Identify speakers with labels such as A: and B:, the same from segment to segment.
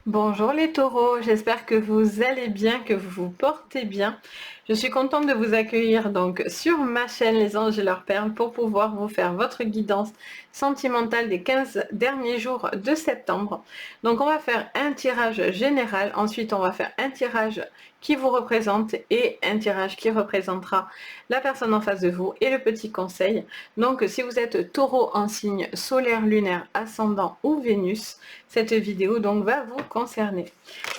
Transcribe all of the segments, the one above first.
A: Bonjour les taureaux, j'espère que vous allez bien, que vous vous portez bien. Je suis contente de vous accueillir donc sur ma chaîne Les Anges et leurs perles pour pouvoir vous faire votre guidance sentimentale des 15 derniers jours de septembre. Donc on va faire un tirage général, ensuite on va faire un tirage qui vous représente et un tirage qui représentera la personne en face de vous et le petit conseil. Donc si vous êtes taureau en signe solaire, lunaire, ascendant ou Vénus, cette vidéo donc va vous concerner.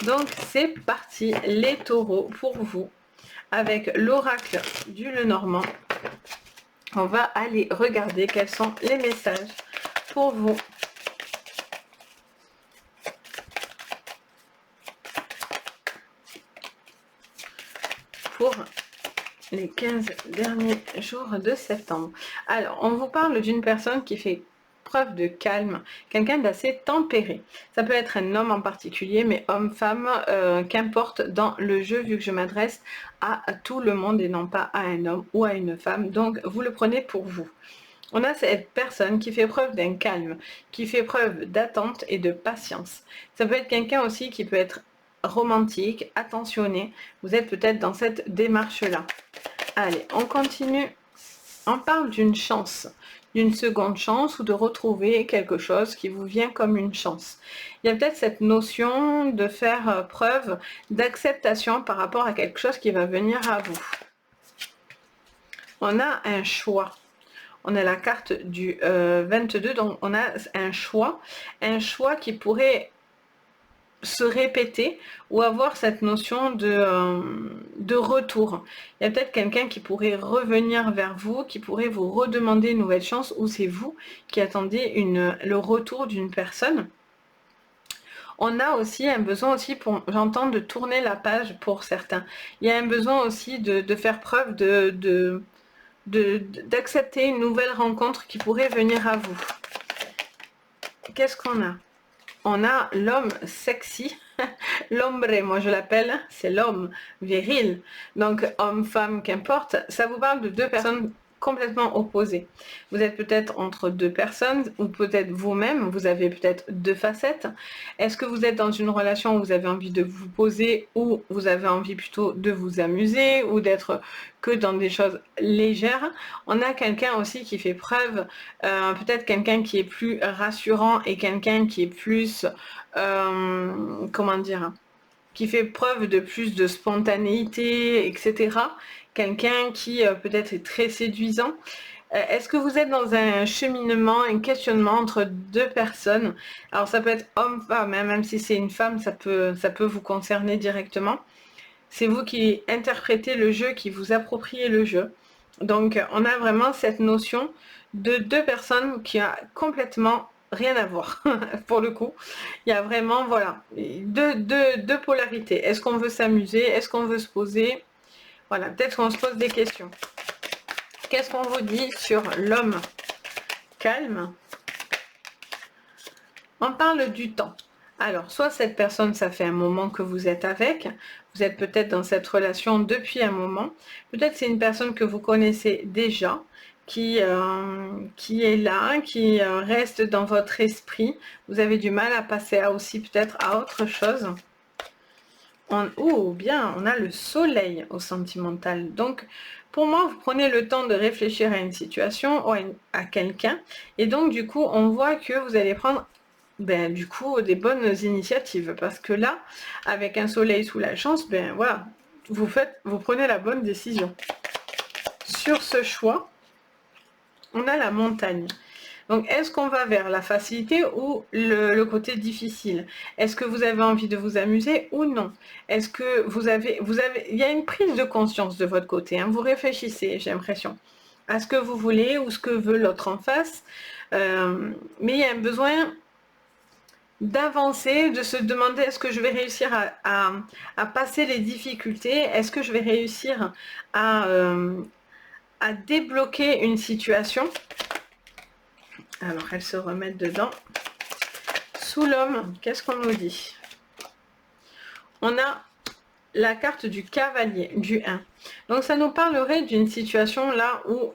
A: Donc c'est parti les taureaux pour vous avec l'oracle du Lenormand. On va aller regarder quels sont les messages pour vous. Pour les 15 derniers jours de septembre. Alors, on vous parle d'une personne qui fait preuve de calme, quelqu'un d'assez tempéré. Ça peut être un homme en particulier, mais homme, femme, qu'importe dans le jeu, vu que je m'adresse à tout le monde et non pas à un homme ou à une femme. Donc, vous le prenez pour vous. On a cette personne qui fait preuve d'un calme, qui fait preuve d'attente et de patience. Ça peut être quelqu'un aussi qui peut être romantique, attentionné. Vous êtes peut-être dans cette démarche-là. Allez, on continue. On parle d'une chance, d'une seconde chance ou de retrouver quelque chose qui vous vient comme une chance. Il y a peut-être cette notion de faire preuve d'acceptation par rapport à quelque chose qui va venir à vous. On a un choix. On a la carte du 22, donc on a un choix qui pourrait se répéter ou avoir cette notion de retour. Il y a peut-être quelqu'un qui pourrait revenir vers vous, qui pourrait vous redemander une nouvelle chance, ou c'est vous qui attendez le retour d'une personne. On a aussi un besoin aussi, j'entends, de tourner la page pour certains. Il y a un besoin aussi de faire preuve d'accepter une nouvelle rencontre qui pourrait venir à vous. Qu'est-ce qu'on a? On a l'homme sexy, l'hombre, moi je l'appelle, c'est l'homme viril. Donc homme, femme, qu'importe, ça vous parle de deux personnes complètement opposées. Vous êtes peut-être entre deux personnes, ou peut-être vous-même, vous avez peut-être deux facettes. Est-ce que vous êtes dans une relation où vous avez envie de vous poser, ou vous avez envie plutôt de vous amuser, ou d'être que dans des choses légères? On a quelqu'un aussi qui fait preuve, peut-être quelqu'un qui est plus rassurant et quelqu'un qui est plus, comment dire, qui fait preuve de plus de spontanéité, etc. Quelqu'un qui peut-être est très séduisant. Est-ce que vous êtes dans un cheminement, un questionnement entre deux personnes? Alors ça peut être homme-femme, hein, même si c'est une femme, ça peut vous concerner directement. C'est vous qui interprétez le jeu, qui vous appropriez le jeu. Donc on a vraiment cette notion de deux personnes qui a complètement rien à voir pour le coup. Il y a vraiment, voilà, deux polarités. Est-ce qu'on veut s'amuser? Est-ce qu'on veut se poser? Voilà, peut-être qu'on se pose des questions. Qu'est-ce qu'on vous dit sur l'homme calme? On parle du temps. Alors, soit cette personne, ça fait un moment que vous êtes avec, vous êtes peut-être dans cette relation depuis un moment, peut-être c'est une personne que vous connaissez déjà, qui est là, qui reste dans votre esprit. Vous avez du mal à passer aussi peut-être à autre chose. Oh, bien, on a le soleil au sentimental. Donc, pour moi, vous prenez le temps de réfléchir à une situation ou à quelqu'un. Et donc, du coup, on voit que vous allez prendre du coup des bonnes initiatives, parce que là avec un soleil sous la chance, voilà, vous prenez la bonne décision. Sur ce choix, on a la montagne. Donc est-ce qu'on va vers la facilité ou le côté difficile? Est-ce que vous avez envie de vous amuser ou non? Est-ce que il y a une prise de conscience de votre côté, hein, vous réfléchissez, j'ai l'impression, à ce que vous voulez ou ce que veut l'autre en face, mais il y a un besoin d'avancer, de se demander est-ce que je vais réussir à passer les difficultés, est-ce que je vais réussir à débloquer une situation. Alors elles se remettent dedans. Sous l'homme, qu'est-ce qu'on nous dit? On a la carte du cavalier, du 1. Donc ça nous parlerait d'une situation là où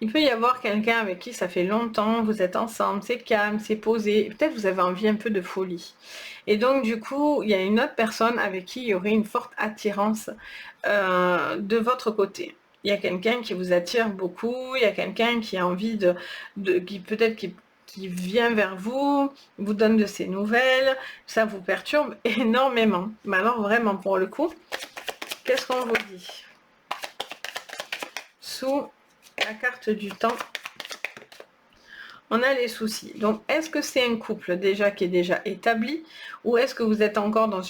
A: Il peut y avoir quelqu'un avec qui ça fait longtemps, vous êtes ensemble, c'est calme, c'est posé, peut-être vous avez envie un peu de folie. Et donc du coup, il y a une autre personne avec qui il y aurait une forte attirance de votre côté. Il y a quelqu'un qui vous attire beaucoup, il y a quelqu'un qui a envie qui peut-être qui vient vers vous, vous donne de ses nouvelles, ça vous perturbe énormément. Mais alors vraiment pour le coup, qu'est-ce qu'on vous dit? Sous la carte du temps, on a les soucis. Donc, est-ce que c'est un couple déjà qui est déjà établi ou est-ce que vous êtes encore dans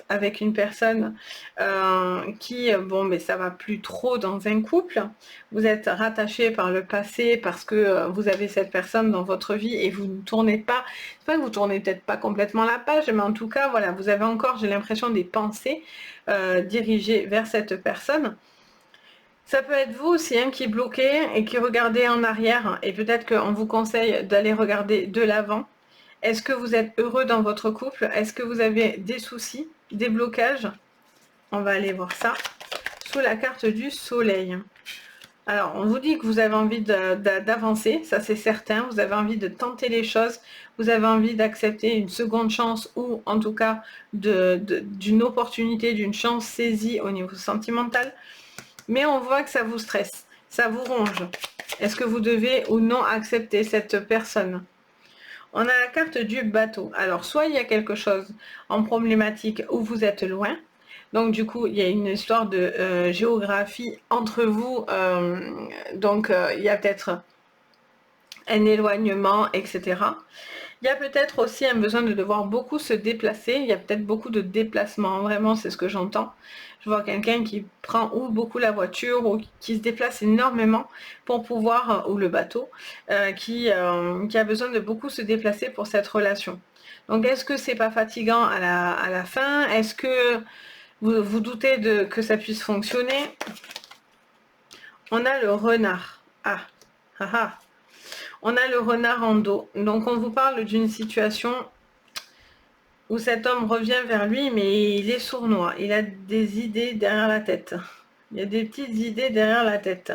A: avec une personne qui, bon, mais ça va plus trop dans un couple. Vous êtes rattaché par le passé parce que vous avez cette personne dans votre vie et vous ne tournez pas, c'est pas que vous tournez peut-être pas complètement la page, mais en tout cas, voilà, vous avez encore, j'ai l'impression, des pensées dirigées vers cette personne. Ça peut être vous aussi hein, qui bloquez et qui regardez en arrière et peut-être qu'on vous conseille d'aller regarder de l'avant. Est-ce que vous êtes heureux dans votre couple? Est-ce que vous avez des soucis, des blocages? On va aller voir ça sous la carte du soleil. Alors, on vous dit que vous avez envie d'avancer, ça c'est certain. Vous avez envie de tenter les choses. Vous avez envie d'accepter une seconde chance ou en tout cas d'une opportunité, d'une chance saisie au niveau sentimental. Mais on voit que ça vous stresse, ça vous ronge. Est-ce que vous devez ou non accepter cette personne? On a la carte du bateau. Alors, soit il y a quelque chose en problématique où vous êtes loin. Donc, du coup, il y a une histoire de géographie entre vous. Il y a peut-être un éloignement, etc. Il y a peut-être aussi un besoin de devoir beaucoup se déplacer. Il y a peut-être beaucoup de déplacements. Vraiment, c'est ce que j'entends. Je vois quelqu'un qui prend ou beaucoup la voiture ou qui se déplace énormément pour pouvoir, ou le bateau, qui a besoin de beaucoup se déplacer pour cette relation. Donc, est-ce que c'est pas fatigant à la fin? Est-ce que vous doutez que ça puisse fonctionner? On a le renard. Ah, ah, ah. On a le renard en dos. Donc, on vous parle d'une situation où cet homme revient vers lui, mais il est sournois. Il a des idées derrière la tête. Il y a des petites idées derrière la tête.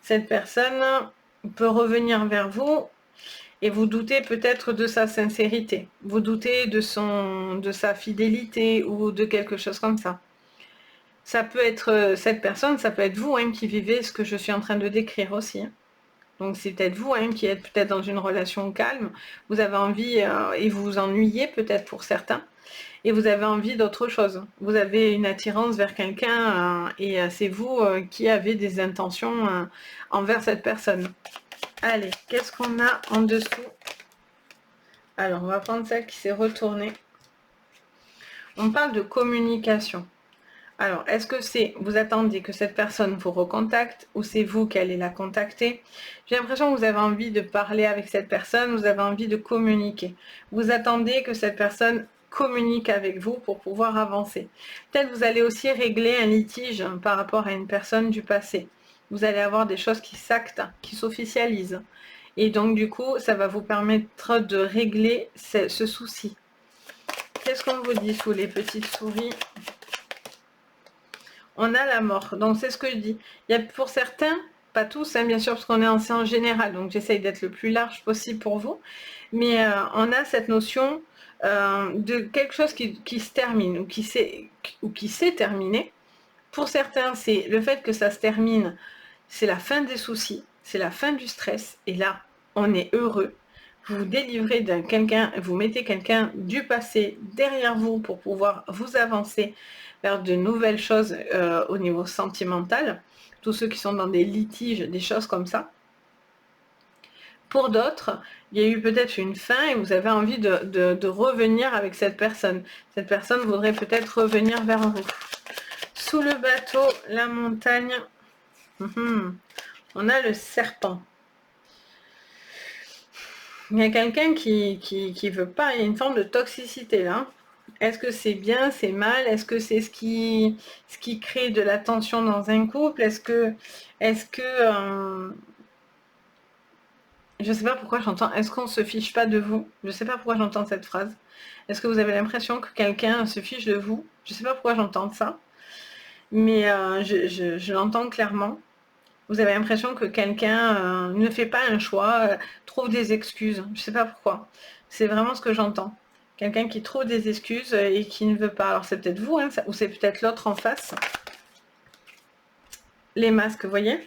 A: Cette personne peut revenir vers vous et vous doutez peut-être de sa sincérité. Vous doutez de sa fidélité ou de quelque chose comme ça. Ça peut être cette personne, ça peut être vous hein, qui vivez ce que je suis en train de décrire aussi. Hein. Donc c'est peut-être vous hein, qui êtes peut-être dans une relation calme, vous avez envie et vous vous ennuyez peut-être pour certains, et vous avez envie d'autre chose. Vous avez une attirance vers quelqu'un et c'est vous qui avez des intentions envers cette personne. Allez, qu'est-ce qu'on a en dessous? Alors on va prendre celle qui s'est retournée. On parle de communication. Alors, est-ce que vous attendez que cette personne vous recontacte ou c'est vous qui allez la contacter? J'ai l'impression que vous avez envie de parler avec cette personne, vous avez envie de communiquer. Vous attendez que cette personne communique avec vous pour pouvoir avancer. Peut-être vous allez aussi régler un litige par rapport à une personne du passé. Vous allez avoir des choses qui s'actent, qui s'officialisent. Et donc, du coup, ça va vous permettre de régler ce souci. Qu'est-ce qu'on vous dit sous les petites souris? On a la mort. Donc, c'est ce que je dis. Il y a pour certains, pas tous, hein, bien sûr, parce qu'on est en séance générale, donc j'essaye d'être le plus large possible pour vous. Mais on a cette notion de quelque chose qui se termine ou qui s'est terminé. Pour certains, c'est le fait que ça se termine, c'est la fin des soucis, c'est la fin du stress. Et là, on est heureux. Vous vous délivrez d'un quelqu'un, vous mettez quelqu'un du passé derrière vous pour pouvoir vous avancer vers de nouvelles choses au niveau sentimental. Tous ceux qui sont dans des litiges, des choses comme ça. Pour d'autres, il y a eu peut-être une fin et vous avez envie de revenir avec cette personne. Cette personne voudrait peut-être revenir vers vous. Sous le bateau, la montagne, on a le serpent. Il y a quelqu'un qui veut pas, il y a une forme de toxicité là. Est-ce que c'est bien, c'est mal? Est-ce que c'est ce qui crée de la tension dans un couple? Est-ce que je sais pas pourquoi j'entends, est-ce qu'on se fiche pas de vous? Je sais pas pourquoi j'entends cette phrase. Est-ce que vous avez l'impression que quelqu'un se fiche de vous? Je sais pas pourquoi j'entends ça, mais je l'entends clairement. Vous avez l'impression que quelqu'un ne fait pas un choix, trouve des excuses. Je sais pas pourquoi. C'est vraiment ce que j'entends. Quelqu'un qui trouve des excuses et qui ne veut pas. Alors c'est peut-être vous, hein, ou c'est peut-être l'autre en face. Les masques, vous voyez?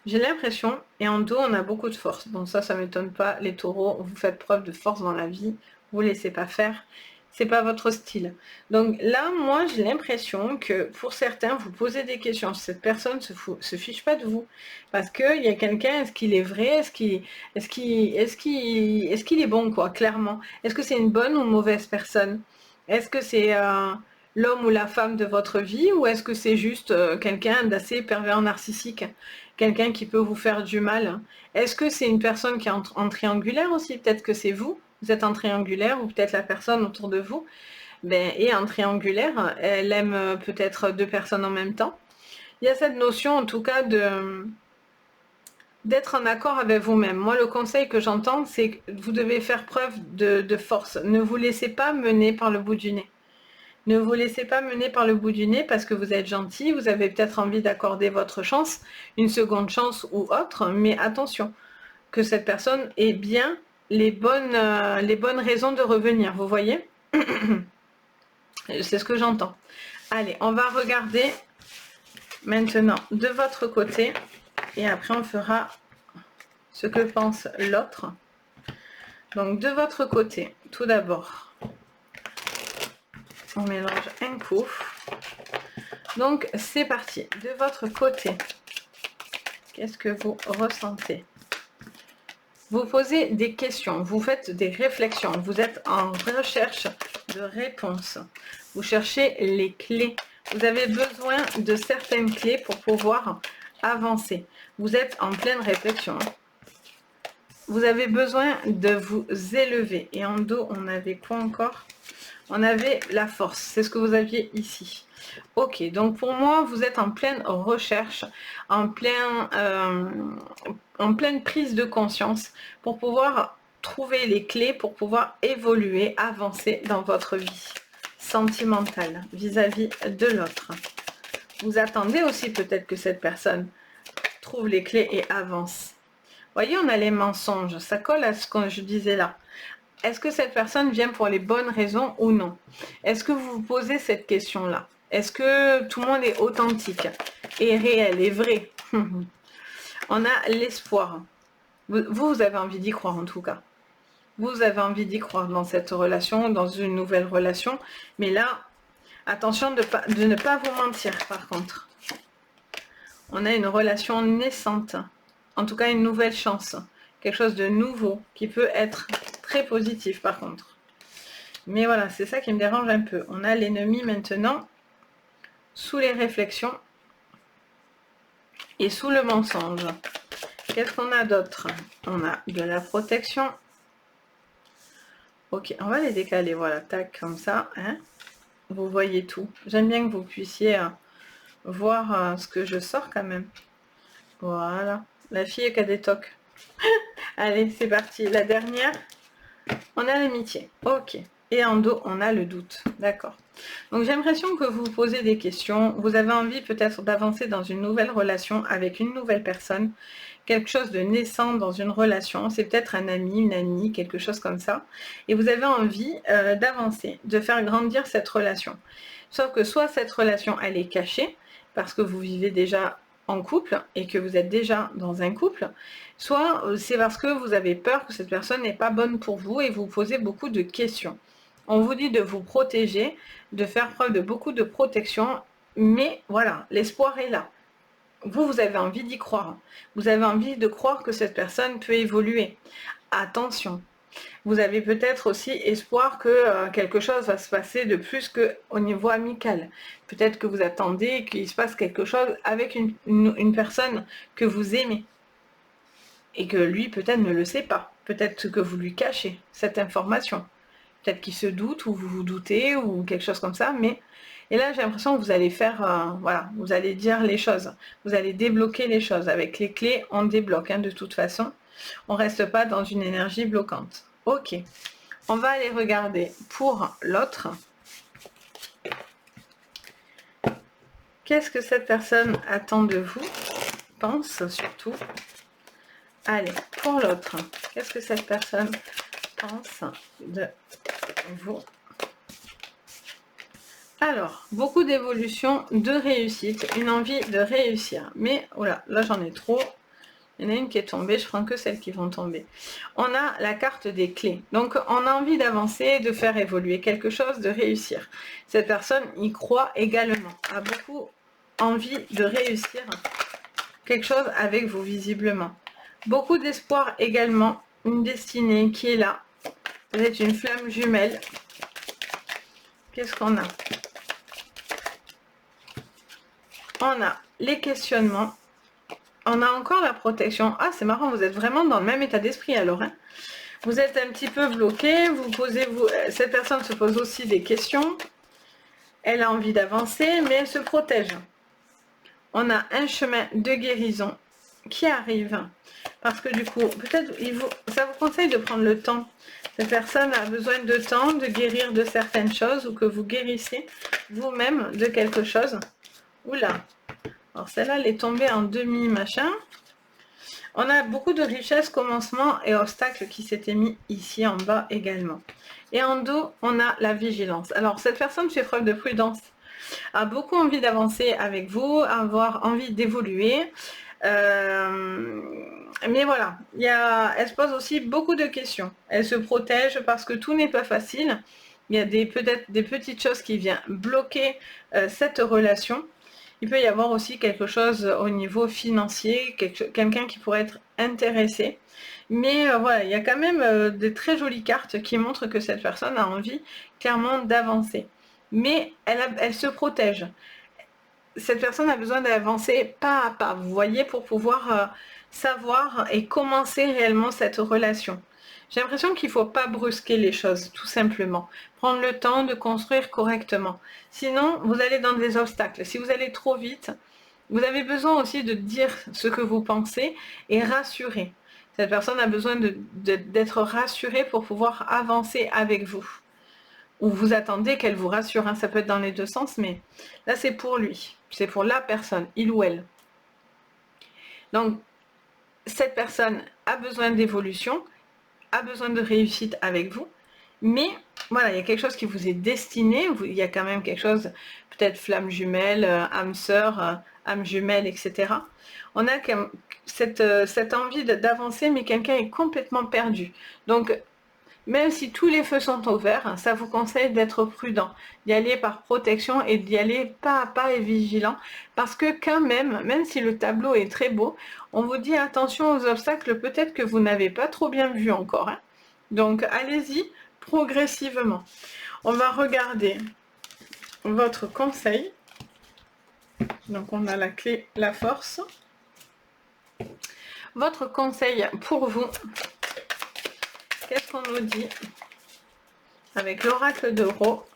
A: J'ai l'impression, et en dos, on a beaucoup de force. Bon, ça m'étonne pas. Les taureaux, vous faites preuve de force dans la vie. Vous laissez pas faire. C'est pas votre style. Donc là, moi, j'ai l'impression que pour certains, vous posez des questions. Cette personne se fiche pas de vous. Parce qu'il y a quelqu'un, est-ce qu'il est vrai? Est-ce qu'il est bon, quoi, clairement? Est-ce que c'est une bonne ou mauvaise personne? Est-ce que c'est l'homme ou la femme de votre vie, ou est-ce que c'est juste quelqu'un d'assez pervers narcissique, quelqu'un qui peut vous faire du mal? Est-ce que c'est une personne qui est en triangulaire aussi? Peut-être que c'est vous êtes en triangulaire, ou peut-être la personne autour de vous est en triangulaire, elle aime peut-être deux personnes en même temps. Il y a cette notion en tout cas d'être en accord avec vous-même. Moi, le conseil que j'entends, c'est que vous devez faire preuve de force. Ne vous laissez pas mener par le bout du nez. Ne vous laissez pas mener par le bout du nez parce que vous êtes gentil, vous avez peut-être envie d'accorder votre chance, une seconde chance ou autre, mais attention, que cette personne ait bien les bonnes raisons de revenir, vous voyez? C'est ce que j'entends. Allez, on va regarder maintenant de votre côté et après on fera ce que pense l'autre. Donc de votre côté, tout d'abord, on mélange un coup. Donc c'est parti. De votre côté, qu'est-ce que vous ressentez? Vous posez des questions, vous faites des réflexions, vous êtes en recherche de réponses. Vous cherchez les clés. Vous avez besoin de certaines clés pour pouvoir avancer. Vous êtes en pleine réflexion. Vous avez besoin de vous élever. Et en dos, on avait quoi encore? On avait la force. C'est ce que vous aviez ici. Ok, donc pour moi, vous êtes en pleine recherche, en pleine prise de conscience pour pouvoir trouver les clés, pour pouvoir évoluer, avancer dans votre vie sentimentale vis-à-vis de l'autre. Vous attendez aussi peut-être que cette personne trouve les clés et avance. Vous voyez, on a les mensonges, ça colle à ce que je disais là. Est-ce que cette personne vient pour les bonnes raisons ou non? Est-ce que vous vous posez cette question-là? Est-ce que tout le monde est authentique, est réel, est vrai? On a l'espoir. Vous avez envie d'y croire en tout cas. Vous avez envie d'y croire dans cette relation, dans une nouvelle relation. Mais là, attention de ne pas vous mentir par contre. On a une relation naissante. En tout cas, une nouvelle chance. Quelque chose de nouveau qui peut être très positif par contre. Mais voilà, c'est ça qui me dérange un peu. On a l'ennemi maintenant sous les réflexions et sous le mensonge. Qu'est-ce qu'on a d'autre? On a de la protection. Ok, on va les décaler, voilà, tac, comme ça. Hein, vous voyez tout. J'aime bien que vous puissiez voir ce que je sors quand même. Voilà, la fille qui a des tocs. Allez, c'est parti. La dernière, on a l'amitié. Ok. Et en dos, on a le doute. D'accord. Donc j'ai l'impression que vous vous posez des questions. Vous avez envie peut-être d'avancer dans une nouvelle relation avec une nouvelle personne. Quelque chose de naissant dans une relation. C'est peut-être un ami, une amie, quelque chose comme ça. Et vous avez envie d'avancer, de faire grandir cette relation. Sauf que soit cette relation, elle est cachée, parce que vous vivez déjà en couple et que vous êtes déjà dans un couple, soit c'est parce que vous avez peur que cette personne n'est pas bonne pour vous et vous posez beaucoup de questions. On vous dit de vous protéger, de faire preuve de beaucoup de protection, mais voilà, l'espoir est là. Vous avez envie d'y croire. Vous avez envie de croire que cette personne peut évoluer. Attention. Vous avez peut-être aussi espoir que quelque chose va se passer de plus qu'au niveau amical. Peut-être que vous attendez qu'il se passe quelque chose avec une personne que vous aimez. Et que lui, peut-être, ne le sait pas. Peut-être que vous lui cachez cette information. Peut-être qu'il se doute, ou vous vous doutez, ou quelque chose comme ça. Mais et là, j'ai l'impression que vous allez faire, voilà, vous allez dire les choses. Vous allez débloquer les choses. Avec les clés, on débloque, hein, de toute façon. On ne reste pas dans une énergie bloquante. Ok. On va aller regarder pour l'autre. Qu'est-ce que cette personne attend de vous? pense surtout. Allez, pour l'autre, qu'est-ce que cette personne pense de vous? Alors, beaucoup d'évolution, de réussite, une envie de réussir. Mais, oh là j'en ai trop. Il y en a une qui est tombée, je prends que celles qui vont tomber. On a la carte des clés. Donc, on a envie d'avancer, de faire évoluer quelque chose, de réussir. Cette personne y croit également, a beaucoup envie de réussir quelque chose avec vous, visiblement. Beaucoup d'espoir également, une destinée qui est là. Vous êtes une flamme jumelle. Qu'est-ce qu'on a? On a les questionnements. On a encore la protection. Ah, c'est marrant, vous êtes vraiment dans le même état d'esprit alors. Hein. Vous êtes un petit peu bloqué. Cette personne se pose aussi des questions. Elle a envie d'avancer, mais elle se protège. On a un chemin de guérison qui arrive. Parce que du coup, peut-être, ça vous conseille de prendre le temps. Cette personne a besoin de temps de guérir de certaines choses ou que vous guérissez vous-même de quelque chose. Oula. Alors celle-là, elle est tombée en demi-machin. On a beaucoup de richesses, commencements et obstacles qui s'étaient mis ici en bas également. Et en dos, on a la vigilance. Alors cette personne fait preuve de prudence, a beaucoup envie d'avancer avec vous, avoir envie d'évoluer. Mais voilà, elle se pose aussi beaucoup de questions. Elle se protège parce que tout n'est pas facile. Il y a peut-être des petites choses qui viennent bloquer cette relation. Il peut y avoir aussi quelque chose au niveau financier, quelqu'un qui pourrait être intéressé. Mais voilà, il y a quand même des très jolies cartes qui montrent que cette personne a envie clairement d'avancer. Mais elle se protège. Cette personne a besoin d'avancer pas à pas, vous voyez, pour pouvoir savoir et commencer réellement cette relation. J'ai l'impression qu'il ne faut pas brusquer les choses, tout simplement. Prendre le temps de construire correctement. Sinon, vous allez dans des obstacles. Si vous allez trop vite, vous avez besoin aussi de dire ce que vous pensez et rassurer. Cette personne a besoin d'être rassurée pour pouvoir avancer avec vous. Ou vous attendez qu'elle vous rassure. Hein. Ça peut être dans les deux sens, mais là, c'est pour lui. C'est pour la personne, il ou elle. Donc, cette personne a besoin d'évolution, a besoin de réussite avec vous, mais voilà, il y a quelque chose qui vous est destiné, il y a quand même quelque chose, peut-être flamme jumelle, âme sœur, âme jumelle, etc. On a cette envie d'avancer, mais quelqu'un est complètement perdu. Donc, même si tous les feux sont ouverts, ça vous conseille d'être prudent, d'y aller par protection et d'y aller pas à pas et vigilant. Parce que quand même si le tableau est très beau, on vous dit attention aux obstacles peut-être que vous n'avez pas trop bien vu encore. Hein. Donc allez-y progressivement. On va regarder votre conseil. Donc on a la clé, la force. Votre conseil pour vous. Qu'est-ce qu'on nous dit avec l'oracle d'Euro?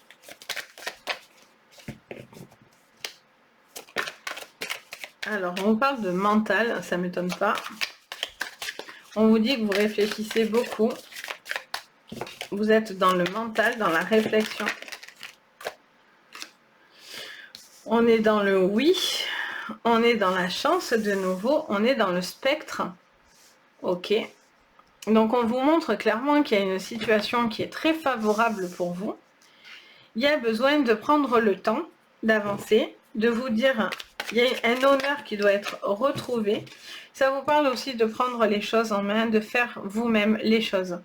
A: Alors, on parle de mental, ça ne m'étonne pas. On vous dit que vous réfléchissez beaucoup. Vous êtes dans le mental, dans la réflexion. On est dans le oui. On est dans la chance de nouveau. On est dans le spectre. Ok. Donc on vous montre clairement qu'il y a une situation qui est très favorable pour vous. Il y a besoin de prendre le temps d'avancer, de vous dire il y a un honneur qui doit être retrouvé. Ça vous parle aussi de prendre les choses en main, de faire vous-même les choses.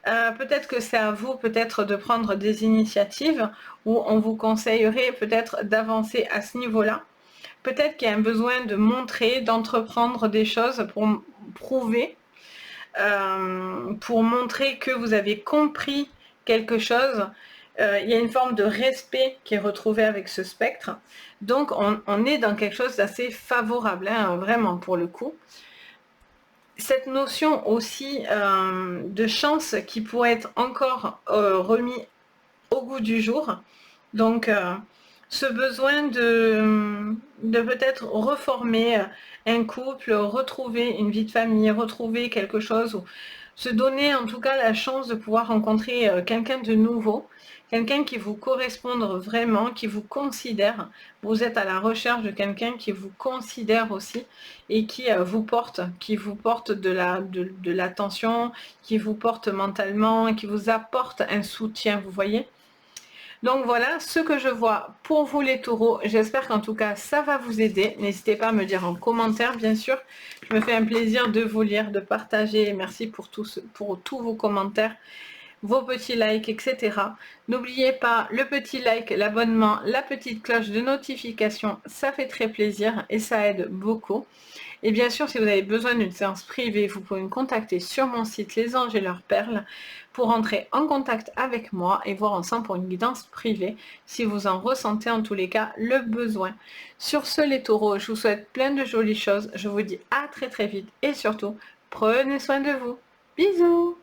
A: Peut-être que c'est à vous peut-être de prendre des initiatives où on vous conseillerait peut-être d'avancer à ce niveau-là. Peut-être qu'il y a un besoin de montrer, d'entreprendre des choses pour prouver. Pour montrer que vous avez compris quelque chose. Il y a une forme de respect qui est retrouvée avec ce spectre. Donc, on est dans quelque chose d'assez favorable, hein, vraiment, pour le coup. Cette notion aussi de chance qui pourrait être encore remis au goût du jour. Donc, ce besoin de peut-être reformer un couple, retrouver une vie de famille, retrouver quelque chose, ou se donner en tout cas la chance de pouvoir rencontrer quelqu'un de nouveau quelqu'un qui vous corresponde vraiment, qui vous considère. Vous êtes à la recherche de quelqu'un qui vous considère aussi et qui vous porte de l'attention, qui vous porte mentalement, qui vous apporte un soutien, vous voyez. Donc voilà ce que je vois pour vous les taureaux. J'espère qu'en tout cas ça va vous aider. N'hésitez pas à me dire en commentaire, bien sûr. Je me fais un plaisir de vous lire, de partager. Merci pour tous vos commentaires, vos petits likes, etc. N'oubliez pas le petit like, l'abonnement, la petite cloche de notification. Ça fait très plaisir et ça aide beaucoup. Et bien sûr, si vous avez besoin d'une séance privée, vous pouvez me contacter sur mon site Les Anges et leurs perles pour entrer en contact avec moi et voir ensemble pour une guidance privée si vous en ressentez en tous les cas le besoin. Sur ce, les taureaux, je vous souhaite plein de jolies choses. Je vous dis à très très vite et surtout, prenez soin de vous. Bisous!